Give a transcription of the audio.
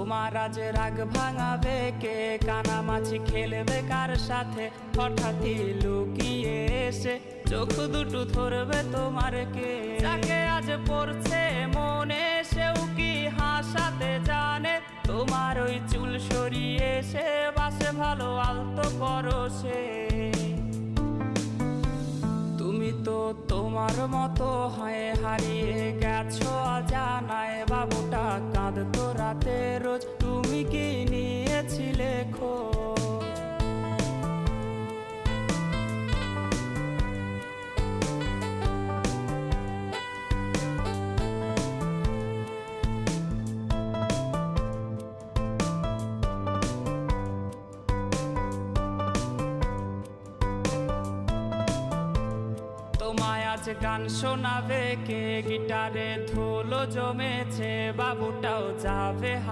তোমার আজ রাগ ভাঙাবে কে, কানামাছি খেলবে কার সাথে, হঠাৎই লুকিয়ে এসে চোখ দুটো ধরবে তোমার কে। যাকে আজ পড়ছে মনে সেও কি হাসাতে জানে, তোমার ওই চুল সরিয়ে সে বাসে ভালো আলতো পরশে। তুমি তো তোমার মতো হয়ে হারিয়ে গেছো অজানায়, বাবুটা কাঁদতো রাতে রোজ, তুমি কি নিয়েছিলে খোঁজ? তোমায় আজ গান শোনাবে কে, গিটারে ধুলো জমেছে, বাবুটাও যাবে।